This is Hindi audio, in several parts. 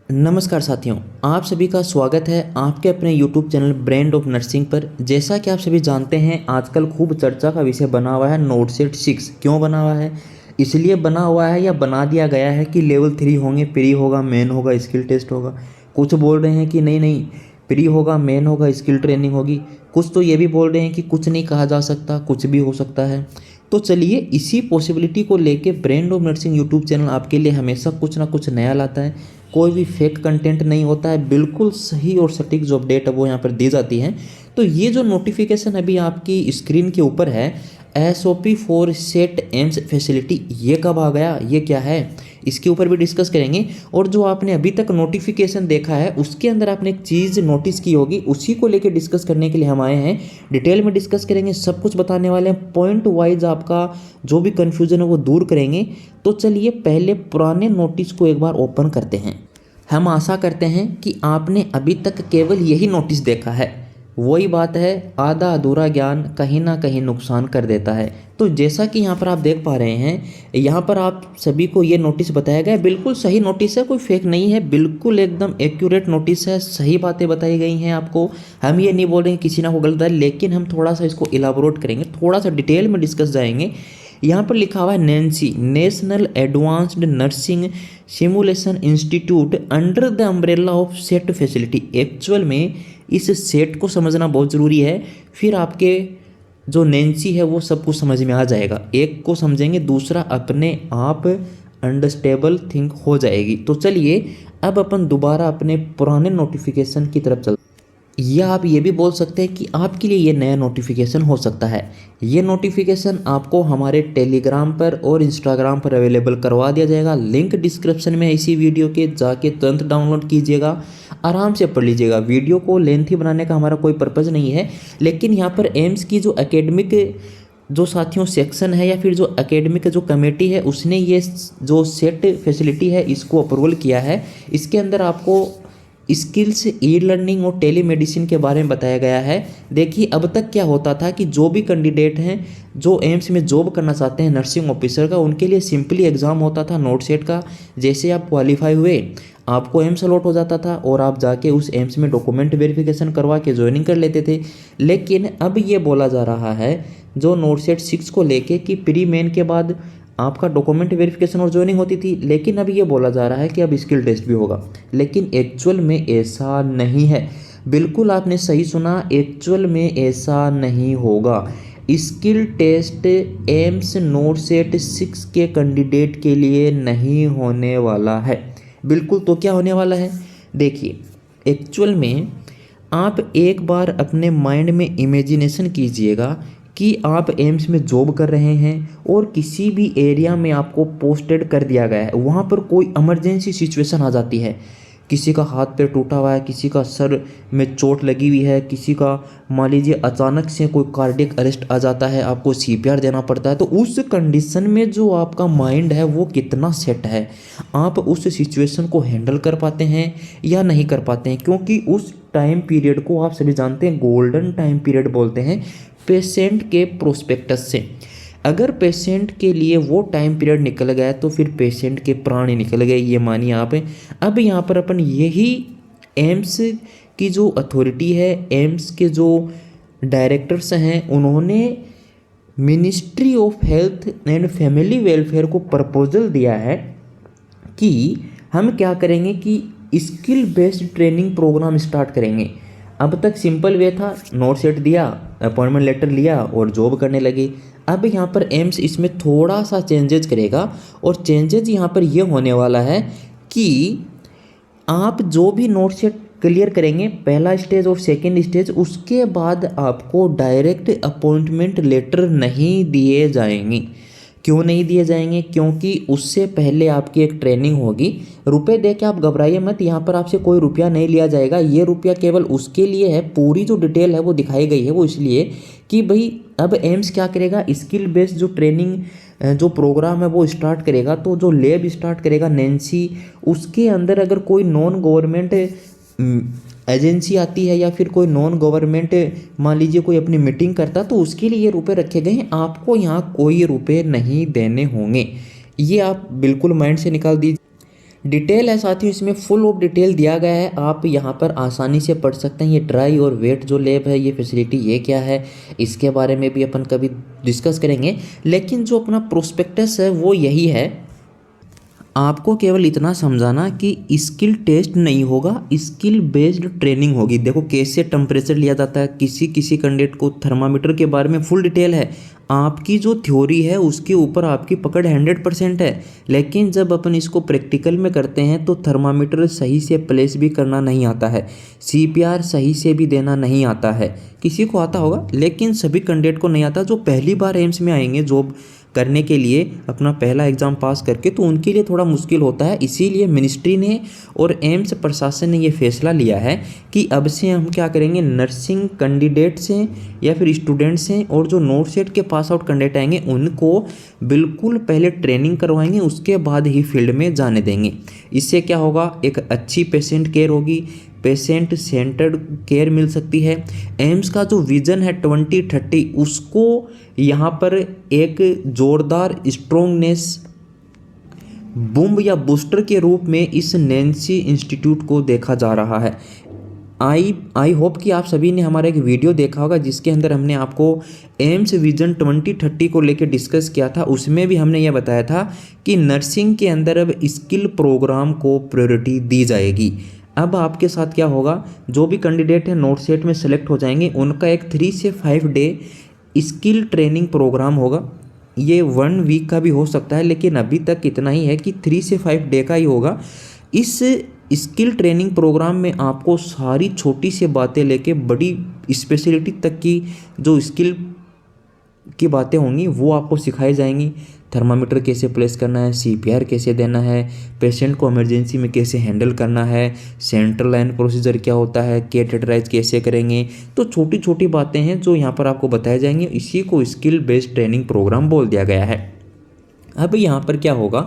नमस्कार साथियों, आप सभी का स्वागत है आपके अपने YouTube channel brand of nursing पर। जैसा कि आप सभी जानते हैं, आजकल खूब चर्चा का विषय बना हुआ है नोट सेट 6। क्यों बना हुआ है? इसलिए बना हुआ है या बना दिया गया है कि लेवल 3 होंगे, प्री होगा, मेन होगा, स्किल टेस्ट होगा। कुछ बोल रहे हैं कि नहीं नहीं, प्री होगा, मेन होगा, स्किल ट्रेनिंग होगी। कुछ तो ये भी बोल रहे हैं कि कुछ नहीं कहा जा सकता, कुछ भी हो सकता है। तो चलिए, इसी पॉसिबिलिटी को लेके brand of nursing YouTube channel आपके लिए हमेशा कुछ ना कुछ नया लाता है। कोई भी फेक कंटेंट नहीं होता है, बिल्कुल सही और सटीक जो अपडेट है वो यहाँ पर दी जाती है। तो ये जो नोटिफिकेशन अभी आपकी स्क्रीन के ऊपर है, SOP for set AIIMS facility, ये कब आ गया, ये क्या है, इसके ऊपर भी डिस्कस करेंगे। और जो आपने अभी तक नोटिफिकेशन देखा है उसके अंदर आपने एक चीज़ नोटिस की होगी, उसी को लेकर डिस्कस करने के लिए हम आए हैं। डिटेल में डिस्कस करेंगे, सब कुछ बताने वाले हैं, पॉइंट वाइज आपका जो भी कन्फ्यूजन है वो दूर करेंगे। तो चलिए, पहले पुराने नोटिस को एक बार ओपन करते हैं। हम आशा करते हैं कि आपने अभी तक केवल यही नोटिस देखा है। वही बात है, आधा अधूरा ज्ञान कहीं ना कहीं नुकसान कर देता है। तो जैसा कि यहाँ पर आप देख पा रहे हैं, यहाँ पर आप सभी को ये नोटिस बताया गया है, बिल्कुल सही नोटिस है, कोई फेक नहीं है, बिल्कुल एकदम एक्यूरेट नोटिस है, सही बातें बताई गई हैं आपको। हम ये नहीं बोल रहे हैं किसी ना को गलत है, लेकिन हम थोड़ा सा इसको इलाबोरेट करेंगे, थोड़ा सा डिटेल में डिस्कस जाएंगे। यहाँ पर लिखा हुआ है Nancy, national advanced nursing simulation institute under the umbrella of set facility. Actual में इस सेट को समझना बहुत ज़रूरी है, फिर आपके जो नैन्सी है वो सब कुछ समझ में आ जाएगा। एक को समझेंगे, दूसरा अपने आप अंडरस्टेबल थिंक हो जाएगी। तो चलिए, अब अपन दोबारा अपने पुराने नोटिफिकेशन की तरफ चलते हैं। या आप ये भी बोल सकते हैं कि आपके लिए ये नया नोटिफिकेशन हो सकता है। ये नोटिफिकेशन आपको हमारे टेलीग्राम पर और इंस्टाग्राम पर अवेलेबल करवा दिया जाएगा। लिंक डिस्क्रिप्शन में है इसी वीडियो के, जाके तुरंत डाउनलोड कीजिएगा, आराम से पढ़ लीजिएगा। वीडियो को लेंथी बनाने का हमारा कोई पर्पज़ नहीं है, लेकिन यहाँ पर एम्स की जो एकेडमिक जो साथियों सेक्शन है या फिर जो एकेडमिक जो कमेटी है, उसने ये जो सेट फैसिलिटी है इसको अप्रूवल किया है। इसके अंदर आपको स्किल्स, ई लर्निंग और टेली मेडिसिन के बारे में बताया गया है। देखिए, अब तक क्या होता था कि जो भी कैंडिडेट हैं जो एम्स में जॉब करना चाहते हैं नर्सिंग ऑफिसर का, उनके लिए सिंपली एग्ज़ाम होता था नोट सेट का। जैसे आप क्वालिफाई हुए, आपको एम्स अलॉट हो जाता था और आप जाके उस एम्स में डॉक्यूमेंट वेरिफिकेशन करवा के ज्वाइनिंग कर लेते थे। लेकिन अब ये बोला जा रहा है जो नोट सेट 6 को लेके कि प्री मेन के बाद आपका डॉक्यूमेंट वेरिफिकेशन और ज्वाइनिंग होती थी, लेकिन अब ये बोला जा रहा है कि अब स्किल टेस्ट भी होगा। लेकिन एक्चुअल में ऐसा नहीं है। बिल्कुल आपने सही सुना, एक्चुअल में ऐसा नहीं होगा। Skill test AIIMS NORCET 6 के कैंडिडेट के लिए नहीं होने वाला है। बिल्कुल, तो क्या होने वाला है? देखिए, एक्चुअल में आप एक बार अपने माइंड में इमेजिनेशन कीजिएगा कि आप एम्स में जॉब कर रहे हैं और किसी भी एरिया में आपको पोस्टेड कर दिया गया है। वहाँ पर कोई इमरजेंसी सिचुएशन आ जाती है, किसी का हाथ पैर टूटा हुआ है, किसी का सर में चोट लगी हुई है, किसी का मान लीजिए अचानक से कोई कार्डियक अरेस्ट आ जाता है, आपको CPR देना पड़ता है। तो उस कंडीशन में जो आपका माइंड है वो कितना सेट है, आप उस सिचुएशन को हैंडल कर पाते हैं या नहीं कर पाते हैं। क्योंकि उस टाइम पीरियड को आप सभी जानते हैं गोल्डन टाइम पीरियड बोलते हैं पेशेंट के प्रोस्पेक्टस से। अगर पेशेंट के लिए वो टाइम पीरियड निकल गया तो फिर पेशेंट के प्राण ही निकल गए, ये मानिए आप। अब यहाँ पर अपन यही एम्स की जो अथॉरिटी है, एम्स के जो डायरेक्टर्स हैं, उन्होंने ministry of health and family welfare को प्रपोजल दिया है कि हम क्या करेंगे कि skill based training programme start करेंगे। अब तक सिंपल वे था, नोट सेट दिया, अपॉइंटमेंट लेटर लिया और जॉब करने लगे। अब यहाँ पर एम्स इसमें थोड़ा सा चेंजेज करेगा, और चेंजेज यहाँ पर ये होने वाला है कि आप जो भी नोट सेट क्लियर करेंगे, पहला स्टेज और सेकेंड स्टेज, उसके बाद आपको डायरेक्ट अपॉइंटमेंट लेटर नहीं दिए जाएंगे। क्यों नहीं दिए जाएंगे? क्योंकि उससे पहले आपकी एक ट्रेनिंग होगी। रुपए दे के आप घबराइए मत, यहाँ पर आपसे कोई रुपया नहीं लिया जाएगा। ये रुपया केवल उसके लिए है, पूरी जो डिटेल है वो दिखाई गई है वो इसलिए कि भाई अब एम्स क्या करेगा, स्किल बेस्ड जो ट्रेनिंग जो प्रोग्राम है वो स्टार्ट करेगा। तो जो लैब स्टार्ट करेगा नैन्सी, उसके अंदर अगर कोई नॉन गवर्नमेंट एजेंसी आती है या फिर कोई नॉन गवर्नमेंट मान लीजिए कोई अपनी मीटिंग करता, तो उसके लिए ये रुपए रखे गए हैं। आपको यहाँ कोई रुपए नहीं देने होंगे, ये आप बिल्कुल माइंड से निकाल दीजिए। डिटेल है साथियों, इसमें फुल ऑफ डिटेल दिया गया है, आप यहाँ पर आसानी से पढ़ सकते हैं। ये ड्राई और वेट जो लैब है, ये फैसिलिटी ये क्या है, इसके बारे में भी अपन कभी डिस्कस करेंगे। लेकिन जो अपना प्रोस्पेक्टस है वो यही है, आपको केवल इतना समझाना कि स्किल टेस्ट नहीं होगा, स्किल बेस्ड ट्रेनिंग होगी। देखो कैसे टेम्परेचर लिया जाता है, किसी किसी कैंडिडेट को थर्मामीटर के बारे में फुल डिटेल है। आपकी जो थ्योरी है उसके ऊपर आपकी पकड़ 100% है, लेकिन जब अपन इसको प्रैक्टिकल में करते हैं तो थर्मामीटर सही से प्लेस भी करना नहीं आता है, CPR सही से भी देना नहीं आता है। किसी को आता होगा लेकिन सभी कैंडिडेट को नहीं आता। जो पहली बार एम्स में आएंगे जॉब करने के लिए, अपना पहला एग्ज़ाम पास करके, तो उनके लिए थोड़ा मुश्किल होता है। इसीलिए मिनिस्ट्री ने और एम्स प्रशासन ने ये फैसला लिया है कि अब से हम क्या करेंगे, नर्सिंग कैंडिडेट से या फिर स्टूडेंट्स हैं और जो नोट सेट के पास आउट कैंडिडेट आएंगे उनको बिल्कुल पहले ट्रेनिंग करवाएंगे, उसके बाद ही फील्ड में जाने देंगे। इससे क्या होगा, एक अच्छी पेशेंट केयर होगी, पेशेंट सेंटर्ड केयर मिल सकती है। एम्स का जो विजन है 2030, उसको यहाँ पर एक जोरदार स्ट्रोंगनेस बूम या बूस्टर के रूप में इस नैन्सी इंस्टीट्यूट को देखा जा रहा है। आई होप कि आप सभी ने हमारा एक वीडियो देखा होगा जिसके अंदर हमने आपको एम्स विजन 2030 को लेकर डिस्कस किया था। उसमें भी हमने यह बताया था कि नर्सिंग के अंदर अब स्किल प्रोग्राम को प्रायोरिटी दी जाएगी। अब आपके साथ क्या होगा, जो भी कैंडिडेट है नोट सेट में सेलेक्ट हो जाएंगे, उनका एक 3 से 5 डे स्किल ट्रेनिंग प्रोग्राम होगा। ये 1 वीक का भी हो सकता है, लेकिन अभी तक इतना ही है कि 3 से 5 डे का ही होगा। इस स्किल ट्रेनिंग प्रोग्राम में आपको सारी छोटी सी बातें लेके बड़ी स्पेशलिटी तक की जो स्किल की बातें होंगी वो आपको सिखाई जाएंगी। थर्मामीटर कैसे प्लेस करना है, CPR कैसे देना है, पेशेंट को इमरजेंसी में कैसे हैंडल करना है, सेंट्रल लाइन प्रोसीजर क्या होता है, कैटेटराइज कैसे करेंगे। तो छोटी छोटी बातें हैं जो यहाँ पर आपको बताए जाएंगे। इसी को स्किल बेस्ड ट्रेनिंग प्रोग्राम बोल दिया गया है। अब यहाँ पर क्या होगा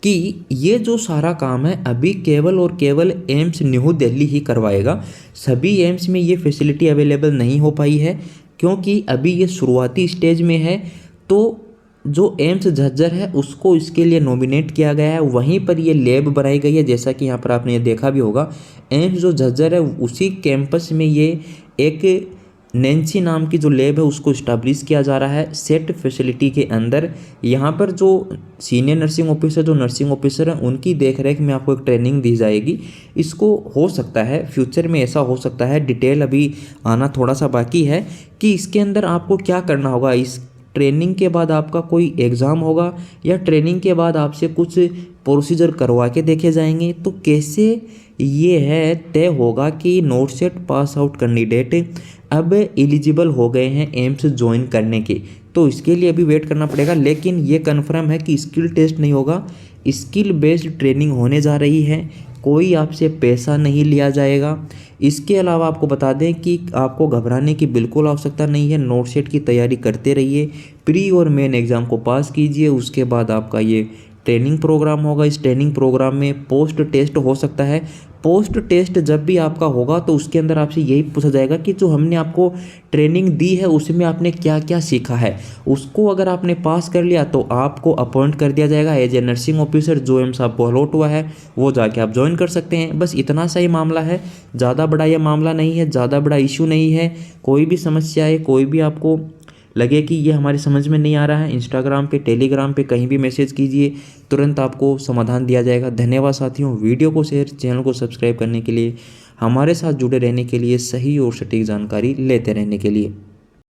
कि ये जो सारा काम है अभी केवल और केवल एम्स न्यू दिल्ली ही करवाएगा। सभी एम्स में ये फैसिलिटी अवेलेबल नहीं हो पाई है क्योंकि अभी ये शुरुआती स्टेज में है। तो जो एम्स झज्जर है उसको इसके लिए नॉमिनेट किया गया है, वहीं पर ये लैब बनाई गई है। जैसा कि यहाँ पर आपने ये देखा भी होगा, एम्स जो झज्जर है उसी कैंपस में ये एक नैन्सी नाम की जो लैब है उसको इस्टेब्लिश किया जा रहा है सेट फैसिलिटी के अंदर। यहाँ पर जो सीनियर नर्सिंग ऑफिसर, जो नर्सिंग ऑफिसर हैं, उनकी देखरेख में आपको एक ट्रेनिंग दी जाएगी। इसको हो सकता है फ्यूचर में ऐसा हो सकता है, डिटेल अभी आना थोड़ा सा बाकी है, कि इसके अंदर आपको क्या करना होगा। इस ट्रेनिंग के बाद आपका कोई एग्ज़ाम होगा या ट्रेनिंग के बाद आपसे कुछ प्रोसीजर करवा के देखे जाएंगे। तो कैसे ये है तय होगा कि not set pass out candidate अब एलिजिबल हो गए हैं एम्स ज्वाइन करने के, तो इसके लिए अभी वेट करना पड़ेगा। लेकिन ये कन्फर्म है कि स्किल टेस्ट नहीं होगा, स्किल बेस्ड ट्रेनिंग होने जा रही है, कोई आपसे पैसा नहीं लिया जाएगा। इसके अलावा आपको बता दें कि आपको घबराने की बिल्कुल आवश्यकता नहीं है। नोट सेट की तैयारी करते रहिए, प्री और मेन एग्ज़ाम को पास कीजिए, उसके बाद आपका ये ट्रेनिंग प्रोग्राम होगा। इस ट्रेनिंग प्रोग्राम में पोस्ट टेस्ट हो सकता है। पोस्ट टेस्ट जब भी आपका होगा तो उसके अंदर आपसे यही पूछा जाएगा कि जो हमने आपको ट्रेनिंग दी है उसमें आपने क्या क्या सीखा है। उसको अगर आपने पास कर लिया तो आपको अपॉइंट कर दिया जाएगा एज ए नर्सिंग ऑफिसर। जो एम्स आपको अलॉट हुआ है वो जाके आप ज्वाइन कर सकते हैं। बस इतना सा ही मामला है, ज़्यादा बड़ा ये मामला नहीं है, ज़्यादा बड़ा इशू नहीं है। कोई भी समस्या है, कोई भी आपको लगे कि ये हमारी समझ में नहीं आ रहा है, इंस्टाग्राम पे, टेलीग्राम पे कहीं भी मैसेज कीजिए, तुरंत आपको समाधान दिया जाएगा। धन्यवाद साथियों, वीडियो को शेयर, चैनल को सब्सक्राइब करने के लिए, हमारे साथ जुड़े रहने के लिए, सही और सटीक जानकारी लेते रहने के लिए।